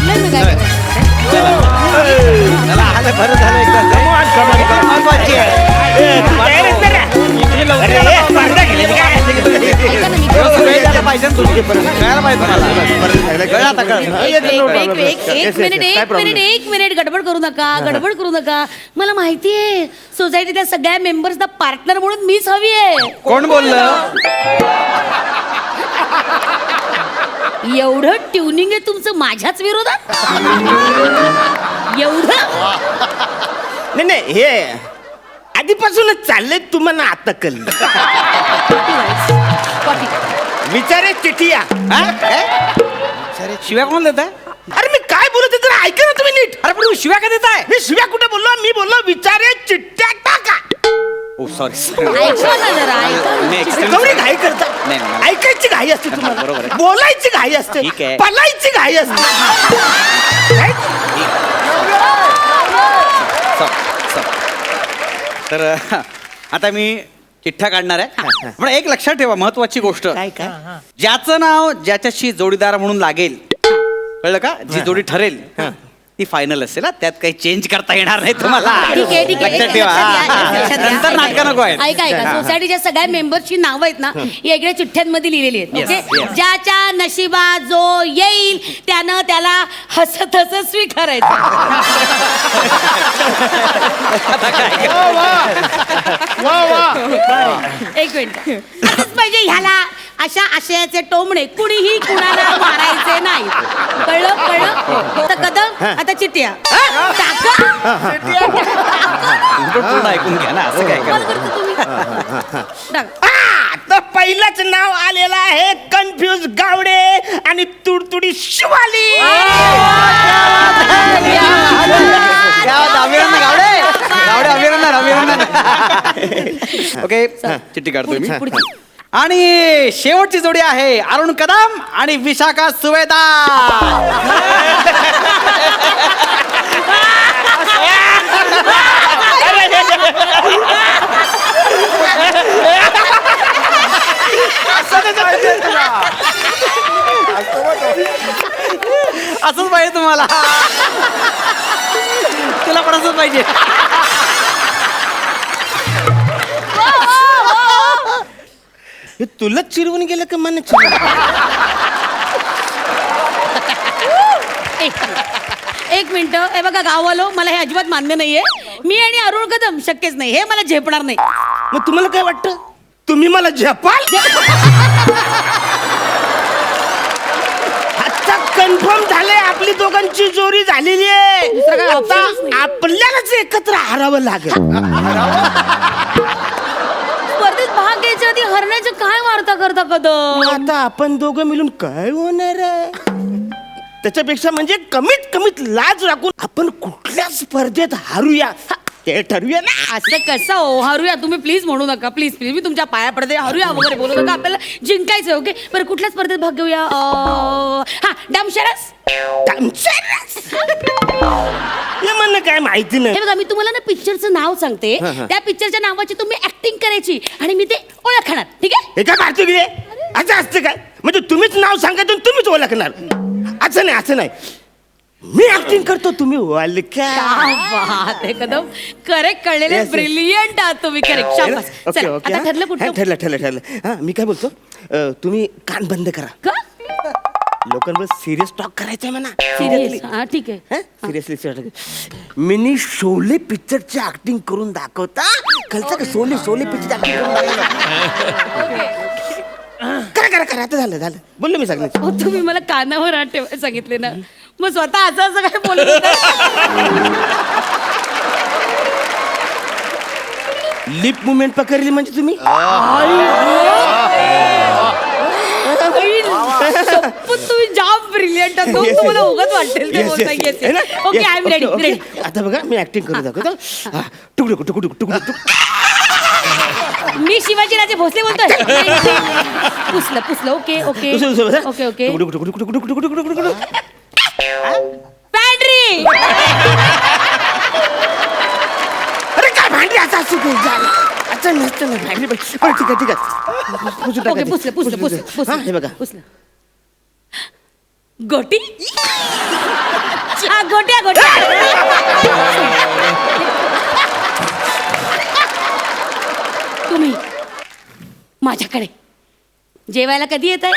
पडलंय मी काय चला आलं बरं झालं एकदम महत्वाची पाहिजे तुझी कळायला पाहिजे एक मिनिट गडबड करू नका मला माहितीये सोसायटीच्या सगळ्या मेंबर्सना पार्टनर म्हणून मीच हवी आहे. कोण बोललं? एवढं ट्युनिंग आहे तुमचं माझ्याच विरोधात एवढं नाही हे आधीपासूनच चाललंय तुम्हाला आता कळलं. विचारे चिठिया शिव्या कोण देत आहे? अरे मी काय बोलत होतो जरा ऐका ना तुम्ही नीट. अरे पण शिव्या का देत आहे? मी शिव्या कुठे बोललो? मी बोललो विचारे चिठ्ठ्या टाका. ओ सॉरी ऐका ना जरा ऐका. कवडी घाई करता. नाही, नाही. ऐकायची घाई असते तुम्हाला. बरोबर आहे. बोलायची घाई असते. ठीक आहे. पलायची घाई असते. तर आता मी चिठ्ठ्या काढणार आहे. पण एक लक्षात ठेवा महत्वाची गोष्ट, काय काय ज्याचं नाव ज्याच्याशी जोडीदार म्हणून लागेल, कळलं का? जी जोडी ठरेल ती फायनल असेल. त्यात काही चेंज करता येणार नाही तुम्हाला. ठीक आहे लक्षात ठेवा. नंतर नाटकं नको आहेत. ऐका सोसायटीच्या सगळ्या मेंबर्सची नावं आहेत ना वेगळ्या चिठ्ठ्यांमध्ये लिहिलेली आहेत. ओके, ज्याच्या नशिबात जो येईल त्यानं त्याला हसत हसत स्वीकारायचं. एक मिनिट असंच पाहिजे. ह्याला अशा आशयाचे टोमणे कुणीही कुणाला मारायचे नाही. कळलं? तर कदम आता चिठ्ठ्या टाका. पूर्ण ऐकून घ्या ना. असं काय कॉल करा. करतो तुम्ही टाका. तर पहिलंच नाव आलेलं आहे कन्फ्युज गावडे आणि तुडतुडी शिवाली. ओके, चिठ्ठी काढतोय मी. आणि शेवटची जोडी आहे अरुण कदम आणि विशाखा सुवेदार. असंच पाहिजे तुम्हाला. तुला पण असंच पाहिजे. हे तुलाच चिरवून गेलं का मन चिरवून? एक मिनिट. हे बघा गाववालो, मला हे अजिबात मान्य नाहीये. मी आणि अरुण कदम शक्यच नाही. हे मला झेपणार नाही. मग तुम्हाला काय वाटतं? तुम्ही मला झपाल? आता कन्फर्म झालंय आपली दोघांची जोडी झालेली आहे. दुसरा काय आता optionच नाही. आपल्यालाच एकत्र हरावं लागेल. स्पर्धेत भाग घ्यायच्या आधी हरण्याचं काय वार्ता करता कदम? आता आपण दोघं मिळून काय होणार आहे? त्याच्यापेक्षा म्हणजे कमीत कमीत लाज राखून आपण कुठल्या स्पर्धेत हारूया ते ठरवूया ना. असं कसं हो? हरूया तुम्ही प्लीज म्हणू नका. प्लीज प्लीज मी तुमच्या पाया पडते. हरूया वगैरे बोलू नका. आपल्याला जिंकायचं. ओके, बरं कुठल्या स्पर्धेत भाग घेऊया? हा, डामशरास. हे म्हणणं काय माहिती नाही. हे बघा, मी तुम्हाला ना पिक्चरचं नाव सांगते. त्या पिक्चरच्या नावाची तुम्ही ऍक्टिंग करायची आणि मी ते ओळखणार. ठीक आहे? हे काय भारती गे असं असतं काय? म्हणजे तुम्हीच नाव सांगायचं आणि तुम्हीच ओळखणार? असं नाही, असं नाही. मी ऍक्टिंग करतो, तुम्ही ओळखा. कदम करेक्ट कळलेले. ब्रिलियंट आहात तुम्ही. करेक्ट. शाबास. चला, आता ठरलं कुठलं? ठरलं. हा, मी काय बोलतो, तुम्ही कान बंद करा. का? लोकांवर सिरियस टॉक करायचंय म्हणा. सिरियस? हा, ठीक आहे. सिरियसली मिनी शोले पिक्चरची ऍक्टिंग करून दाखवता. कळतं का? शोले पिक्चर ऍक्टिंग करून दाखवता. करा. आता झालं बोललो मी सगळं. हो, तुम्ही मला कानावर हात ठेवायला सांगितले ना, मग स्वतः असं काय बोलत होते? लिप मुवमेंट पकडली म्हणजे तुम्ही? तुम्ही जाम ब्रिलियंट आहात. तुम्हाला उगाच वाटेल ते बोलता. Okay, I am ready. आता बघा मी ऍक्टिंग करून दाखवतो. टुकडू. मी शिवाजी राजे भोसले बोलतोय. पुसलं. ओके. पॅन्ट्री. अरे काय भांडी असं असू दे. अच्छा नसतं ना भांडी. ठीक आहे. ओके, पुसलं. हे बघा. पुसलं. गोटी. हा गोट्या गोट्या तुम्ही माझ्याकडे जेवायला कधी येत आहे?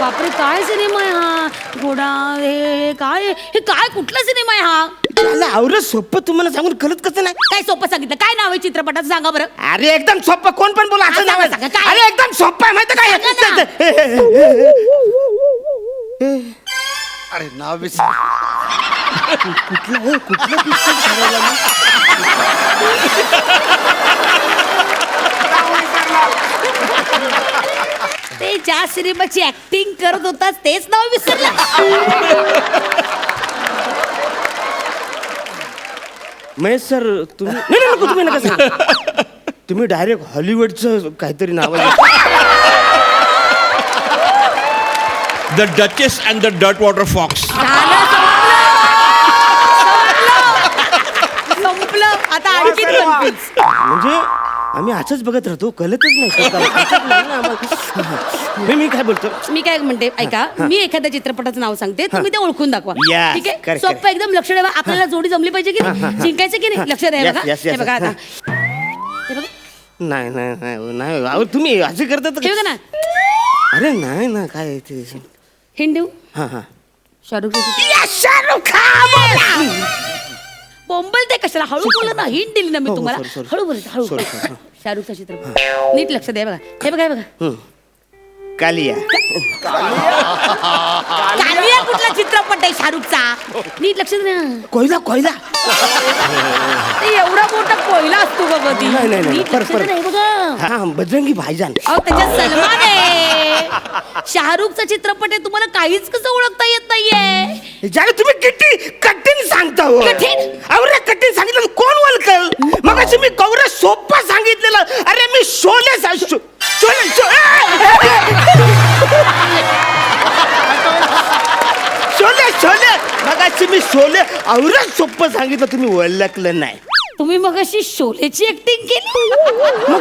बापरे काय सिनेमा आहे हा घोडा हे काय कुठला सिनेमा आहे हा? मला आवडत सोपं तुम्हाला सांगून कळत कसं नाही? काय सोपं सांगितलं काय नाव आहे चित्रपटाचं सांगा बरं. अरे एकदम सोपं कोण पण बोला असं नाव आहे. सांगा, काय? अरे एकदम सोपं आहे माहिती काय? अरे नाव विसर कुठलं पिक्चर ठरवलं ना? ते ज्या सिनेमाची ऍक्टिंग करत होतास तेच नाव विसरलं. महेश सर तुम्ही नाही नको तुम्ही नका सांगू. तुम्ही डायरेक्ट हॉलिवूडचं काहीतरी नाव The Duchess and the Dirtwater Fox. संपलं आता आणखी म्हणजे आम्ही असंच बघत राहतो कळतच नाही. मी काय बोलतो मी काय म्हणते ऐका मी एखाद्या चित्रपटाचं नाव सांगते तुम्ही ते ओळखून दाखवा. Yes, ठीक आहे correct, सोपं एकदम लक्ष द्यावा आपल्याला जोडी जमली पाहिजे की नाही जिंकायचं की नाही लक्ष द्या Yes, बघा yes, yes. हे बघा आता हे बघा नाही नाही नाही नाही अहो, तुम्ही असं करतात हे बघा ना अरे नाही ना काय ते हिंट देऊ हा हा शाहरुख शाहरुख खान बोंबल ते कशाला हळू बोला ना हिंट दिली ना मी हो, तुम्हाला sorry, sorry. हळू बोलायचं हळू Sorry, sorry. शाहरुखचा चित्रपट नीट लक्ष द्या बघा हे बघा हे बघा कालिया कालिया कुठला चित्रपट आहे शाहरुखचा नीट लक्ष द्या कोयला कोयला ते एवढा मोठा कोयला असतो का कधी नाही, नाही, नाही. नीट लक्ष परत. द्या हे बघा हा बजरंगी भाईजान अहो त्याच्यात सलमान आहे शाहरुखचा चित्रपट आहे तुम्हाला काहीच कसं ओळखता येत नाहीये ज्याला तुम्ही किती कठीण सांगता हो कठीण? अरे कठीण सांगितलं कोण ओळखल मग मी कवरे सोपं सांगितलेलं अरे मी शोले शोले शोले मग मी शोले आवरच सोपं सांगितलं तुम्ही ओळखलं नाही. तुम्ही मग अशी शोलेची ऍक्टिंग केली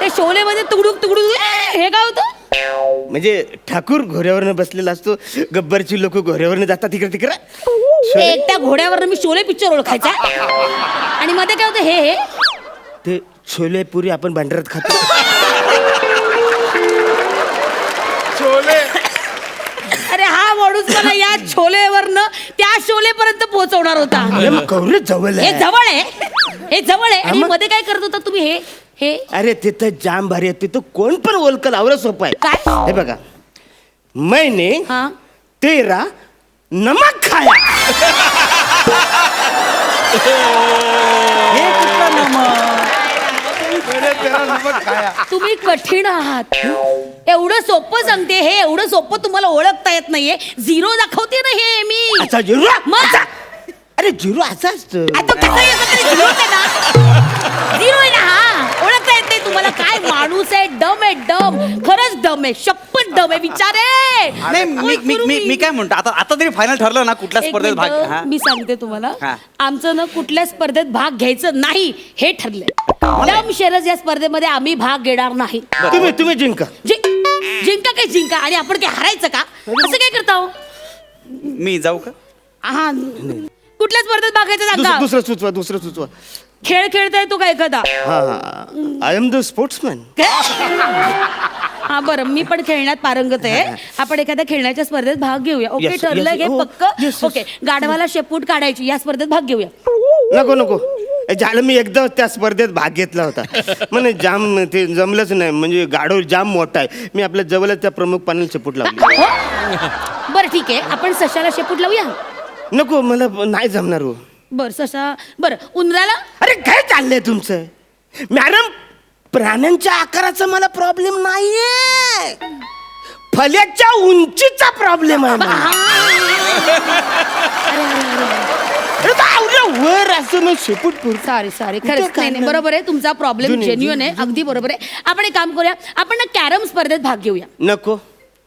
ते शोले मध्ये तुकडूक तुकडूक हे काय होतं म्हणजे ठाकूर घोड्यावरनं बसलेला असतो गब्बरची लोक घोड्यावरनं जातात तिकडे तिकडे ते एकट्या घोड्यावर मी शोले पिक्चर ओळखायचा आणि मध्ये काय होतं हे ते छोले पुरी आपण भांडारात खातो अरे हा माणूस मला या छोलेवरनं त्या शोलेपर्यंत पोहोचवणार होता अरे मग कवरे जवळ हे आहे. जवळ आहे हे जवळ आहे आणि मग? मध्ये काय करत होता तुम्ही हे हे अरे तिथं जाम भारी आहे तिथं कोण पण ओळखल आवरं सोपं आहे काय? हे बघा मैंने हा तेरा नमक खाया हे कुठलं नमक? तुम्ही कठीण आहात एवढं सोपं सांगते हे एवढं सोपं तुम्हाला ओळखता येत नाहीये झिरो दाखवते ना हे मी असा झिरो मग? असा. अरे झिरो असा असतो आता कसं येतं तरी झिरो आहे ना झिरो आहे ना हा ओळखता येत नाही तुम्हाला काय माणूस आहे डम आहे डम खरंच डम आहे शपथ डम आहे विचार आहे नाही मी काय म्हणतो आता तरी फायनल ठरलं ना कुठल्या एक स्पर्धेत भाग मिनिटं, हा? मी सांगते तुम्हाला हा. आमचं ना कुठल्या स्पर्धेत भाग घ्यायचं नाही हे ठरलंय डम शरद या स्पर्धेमध्ये आम्ही भाग घेणार नाही तुम्ही जिंका जिंका काय जिंका आणि आपण काय हरायचं का असं काय करता हो मी जाऊ का? हा कुठल्या स्पर्धेत भाग घ्यायचं सांगा दुसरं सुचवा खेळ खेळताय तो का एखादा हा आय एम द स्पोर्ट्समॅन हा बरं मी पण खेळण्यात पारंगत आहे आपण एखाद्या खेळण्याच्या स्पर्धेत भाग घेऊया ओके Yes, ठरलं yes, हे हो, पक्क yes, yes. ओके गाढवाला शेपूट काढायची या स्पर्धेत भाग घेऊया नको झालं मी एकदा त्या स्पर्धेत भाग घेतला होता म्हणे जाम ते जमलंच नाही म्हणजे गाढव जाम मोठा आहे मी आपल्या जवळच त्या प्रमुख पाण्याला शेपूट लावली हो बरं ठीक आहे आपण सशाला शेपूट लावूया नको मला नाही जमणार हो बर ससा बरं उंदराला अरे काय चाललंय तुमचं मॅडम प्राण्यांच्या आकाराचा मला प्रॉब्लेम नाहीये फल्याच्या उंचीचा प्रॉब्लेम आहे मला. अरे बावरे, वर असं मग शेपूट पुरतं. सॉरी खरंच नाही नाही बरोबर आहे तुमचा प्रॉब्लेम जुनी, जेन्युअन आहे अगदी बरोबर आहे आपण एक काम करूया आपण ना कॅरम स्पर्धेत भाग घेऊया नको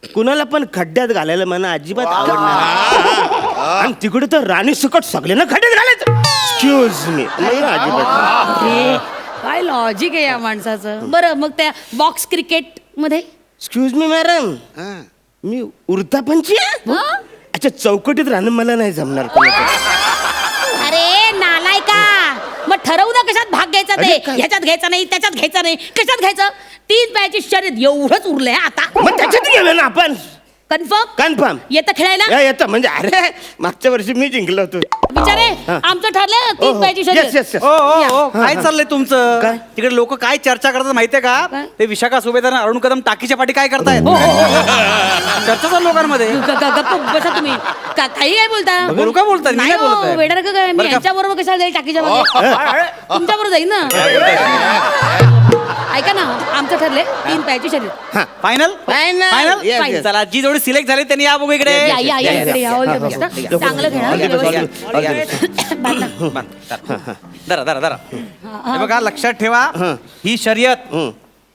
कुणाला पण खड्ड्यात घालायला मला अजिबात आवडणार आणि तिकडे तर राणी सुकट सगळे ना खड्ड्यात घालायचं एक्सक्यूज मी अजिबात अरे, काय लॉजिक आहे या माणसाचं बरं मग त्या बॉक्स क्रिकेट मध्ये एक्सक्यूज मी मॅडम मी उरता पंची हा? अच्छा चौकटीत राहणं मला नाही जमणार अरे नालाय का मग ठरवू ना कशात भाग घ्यायचा अरे ते काय? ह्याच्यात घ्यायचा नाही त्याच्यात घ्यायचा नाही कशात घ्यायचं 3 पायाची शर्यत एवढंच उरलंय आता मग त्याच्यात गेलो ना आपण कन्फर्म कन्फर्म येतं खेळायला येतं म्हणजे अरे मागच्या वर्षी मी जिंकलो होतो विचारे आमचं ठरलं 3 पायाची येस शर्यत येस ओ ओ ओ काय चाललंय तुमचं काय? तिकडे लोक काय चर्चा करतात माहितीये का काय? ते विशाखा सुभेदार आणि अरुण कदम टाकीच्या पाठी काय करतायत हो, चर्चा चालू लोकांमध्ये गप्प बसा तुम्ही काही काय बोलता बोलू का बोलताय? मी नाही काय बोलताय? वेडर का काय मी बरं का? यांच्या बरोबर कशाला जाईल टाकीच्या बरोबर तुमच्या बरोबर जाईल ना ऐका ना आमचं ठरलंय 3 पायाची शर्यत final Final. Final Yes, yes. चला जी जोडी सिलेक्ट झाली त्यांनी या बघू इकडे या या या इकडे या all the best, हा. चांगलं खेळा All the best, all the व्यवस्थित. best, all the best. बांध. धरा धरा धरा हे बघा लक्षात ठेवा ही शर्यत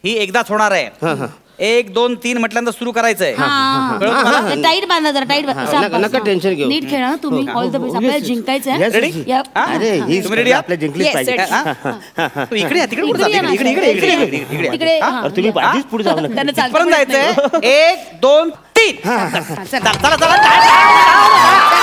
ही एकदाच होणार आहे 1 2 3 म्हटल्यानंतर सुरू करायचंय कळलं तुम्हाला? टाईट बांधा जरा टाईट नका tension घेऊ. नीट खेळा तुम्ही ऑल द बेस्ट आपल्याला जिंकायचं आहे Yes, yes. या. अरे ही तुम्ही ready आहात? आपल्या जिंकलीच Yes, पाहिजे ready. तू इकडे या, तिकडे कुठं इकडे जाते? या ना. इकडे इकडे इकडे इकडे इकडे तिकडे हा. अरे तुम्ही आधीच पुढे जाऊ नका त्यांना चालता परत पण येत नाही. जायचंय 1 2 3 चला. चला चला चला